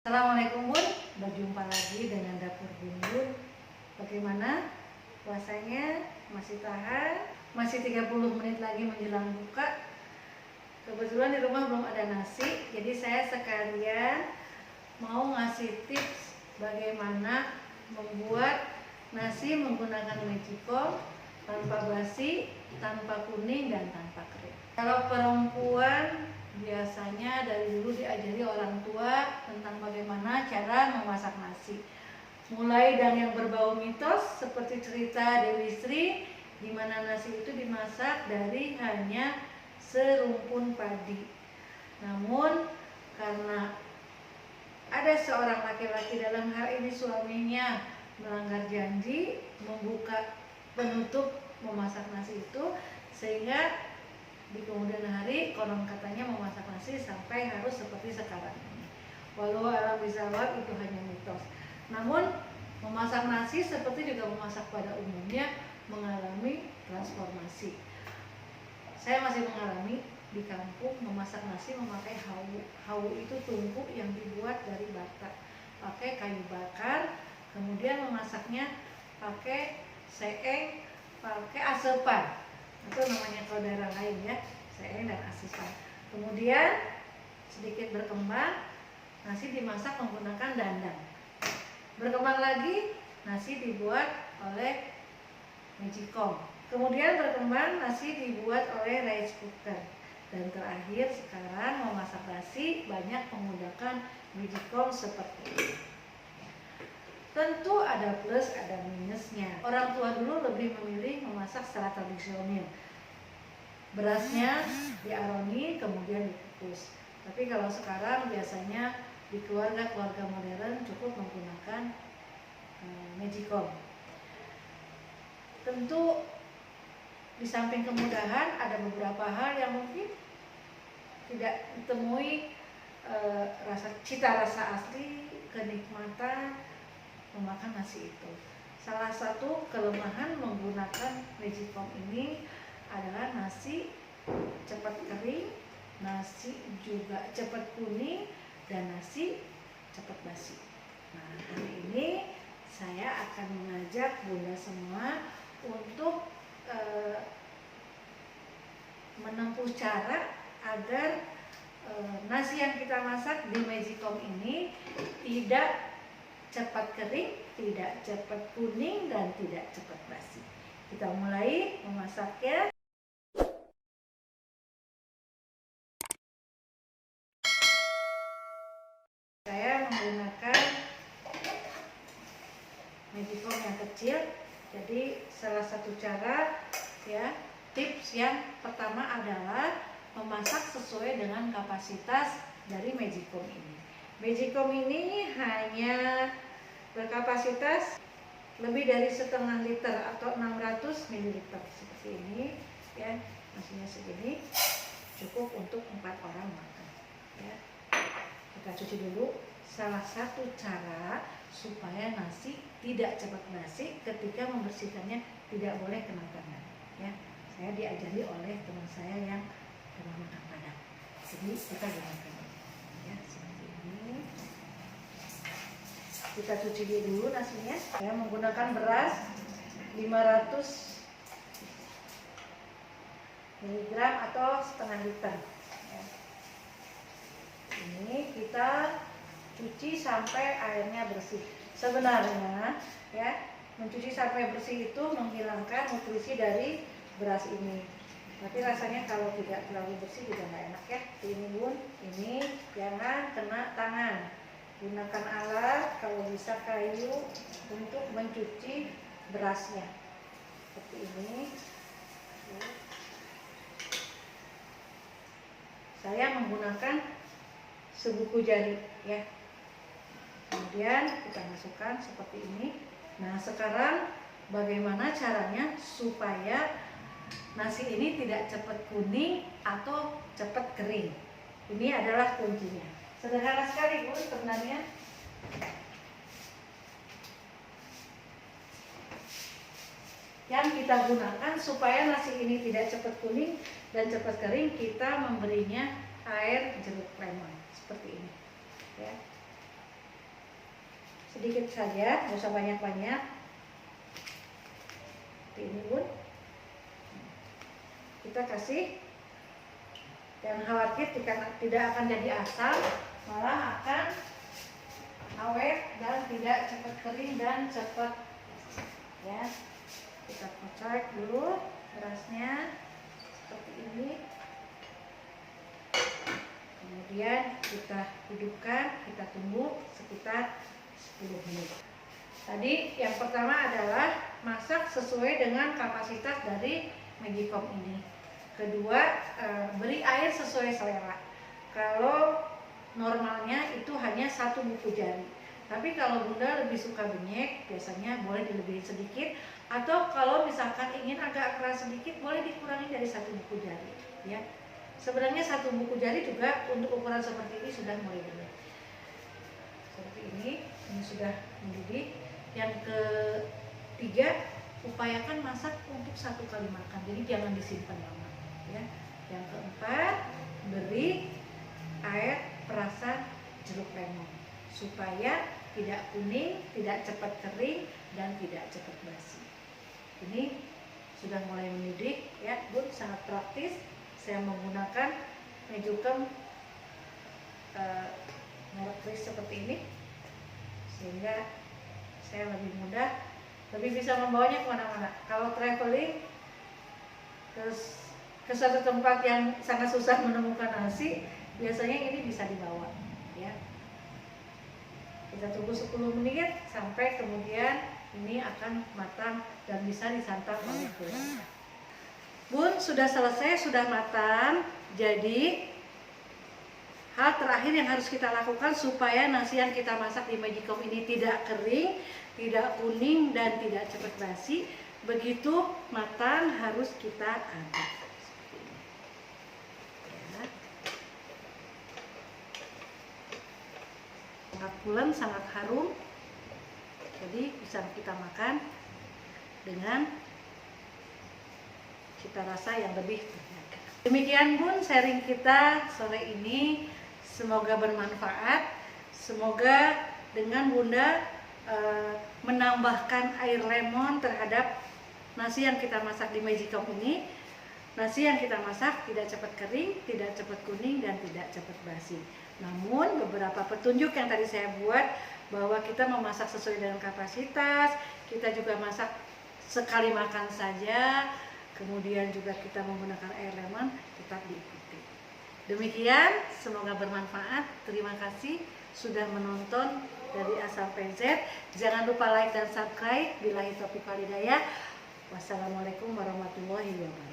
Assalamualaikum Bun, berjumpa lagi dengan Dapur Bun Bun. Bagaimana puasanya? Masih tahan? Masih 30 menit lagi menjelang buka. Kebetulan di rumah belum ada nasi, jadi saya sekalian mau ngasih tips bagaimana membuat nasi menggunakan magicom tanpa basi, tanpa kuning, dan tanpa kering. Kalau perempuan biasanya dari dulu diajari orang tua tentang bagaimana cara memasak nasi. Mulai dari yang berbau mitos seperti cerita Dewi Sri, di mana nasi itu dimasak dari hanya serumpun padi. Namun karena ada seorang laki-laki, dalam hal ini suaminya, melanggar janji membuka penutup memasak nasi itu, sehingga di kemudian hari konon katanya memasak nasi sampai harus seperti sekarang ini. Walau alam bisawab itu hanya mitos. Namun memasak nasi seperti juga memasak pada umumnya mengalami transformasi. Saya masih mengalami di kampung memasak nasi memakai hawu. Hawu itu tungku yang dibuat dari bata, pakai kayu bakar, kemudian memasaknya pakai seeng, pakai asepan. Itu namanya kalau daerah lain ya, seeng dan asispan. Kemudian sedikit berkembang, nasi dimasak menggunakan dandang. Berkembang lagi, nasi dibuat oleh magicom. Kemudian berkembang, nasi dibuat oleh rice cooker. Dan terakhir sekarang memasak nasi banyak menggunakan magicom seperti ini. Tentu ada plus, ada minusnya. Orang tua dulu lebih memilih memasak secara tradisional. Berasnya diaroni kemudian dikukus. Tapi kalau sekarang biasanya di keluarga-keluarga modern cukup menggunakan magicom. Tentu di samping kemudahan ada beberapa hal yang mungkin tidak ditemui cita rasa asli, kenikmatan memakan nasi itu. Salah satu kelemahan menggunakan magicom ini adalah nasi cepat kering, nasi juga cepat kuning, dan nasi cepat basi. Nah, hari ini saya akan mengajak Bunda semua untuk menempuh cara agar nasi yang kita masak di magicom ini tidak cepat kering, tidak cepat kuning, dan tidak cepat basi. Kita mulai memasaknya. Saya menggunakan magicom yang kecil. Jadi salah satu cara ya, tips yang pertama adalah memasak sesuai dengan kapasitas dari magicom ini. Magicom ini hanya berkapasitas lebih dari setengah liter atau 600 ml seperti ini ya, nasinya segini cukup untuk 4 orang makan ya. Kita cuci dulu. Salah satu cara supaya nasi tidak cepat basi ketika membersihkannya, tidak boleh kena tangan ya. Saya diajari oleh teman saya yang pernah makan Padang. Jadi kita gunakan ya seperti ini. Kita cuci dulu nasinya. Saya menggunakan beras 500 mg atau setengah liter ya. Ini kita cuci sampai airnya bersih. Sebenarnya ya, mencuci sampai bersih itu menghilangkan nutrisi dari beras ini. Tapi rasanya kalau tidak terlalu bersih juga nggak enak ya. Ini Bun, ini jangan kena tangan. Gunakan alat, kalau bisa kayu, untuk mencuci berasnya. Seperti ini. Saya menggunakan sebuku jari ya. Kemudian kita masukkan seperti ini. Nah, sekarang bagaimana caranya supaya nasi ini tidak cepat kuning atau cepat kering? Ini adalah kuncinya. Sederhana sekali Bun sebenarnya. Yang kita gunakan supaya nasi ini tidak cepat kuning dan cepat kering, kita memberinya air jeruk lemon seperti ini ya. sedikit saja, nggak usah banyak-banyak. Seperti ini Bun. Kita kasih, jangan khawatir tidak akan jadi asam, malah akan awet dan tidak cepat kering dan cepat ya. Kita kocok dulu berasnya seperti ini. Kemudian kita hidupkan, kita tunggu sekitar 10 menit. Tadi yang pertama adalah masak sesuai dengan kapasitas dari Magicom ini. Kedua, beri air sesuai selera. Kalau normalnya itu hanya 1 buku jari. Tapi kalau Bunda lebih suka benyek, biasanya boleh dilebihin sedikit. Atau kalau misalkan ingin agak keras sedikit, boleh dikurangi dari 1 buku jari. Ya, sebenarnya 1 buku jari juga untuk ukuran seperti ini sudah mulai benyek. Seperti ini sudah mendidih. Yang ketiga, upayakan masak untuk 1 kali makan. Jadi jangan disimpan lama. Ya. Yang keempat, beri air perasan jeruk lemon supaya tidak kuning, tidak cepat kering, dan tidak cepat basi. Ini sudah mulai mendidih ya Bun, sangat praktis. Saya menggunakan Magicom merek Kris seperti ini sehingga saya lebih mudah, lebih bisa membawanya kemana-mana. Kalau traveling ke suatu tempat yang sangat susah menemukan nasi, biasanya ini bisa dibawa ya. Kita tunggu 10 menit sampai kemudian ini akan matang dan bisa disantap oleh keluarga. Bun, sudah selesai, sudah matang. Jadi hal terakhir yang harus kita lakukan supaya nasi yang kita masak di Magicom ini tidak kering, tidak kuning, dan tidak cepat basi. Begitu matang harus kita angkat. Sangat pulen, sangat harum. Jadi bisa kita makan dengan cita rasa yang lebih terjaga. Demikian Bun sharing kita sore ini. Semoga bermanfaat. Semoga dengan Bunda menambahkan air lemon terhadap nasi yang kita masak di Magicom ini. Nasi yang kita masak tidak cepat kering, tidak cepat kuning, dan tidak cepat basi. Namun beberapa petunjuk yang tadi saya buat, bahwa kita memasak sesuai dengan kapasitas, kita juga masak sekali makan saja, kemudian juga kita menggunakan air lemon, tetap diikuti. Demikian, semoga bermanfaat. Terima kasih sudah menonton dari A sampai Z. Jangan lupa like dan subscribe. Billahi taufiq wal hidayah. Wassalamualaikum warahmatullahi wabarakatuh.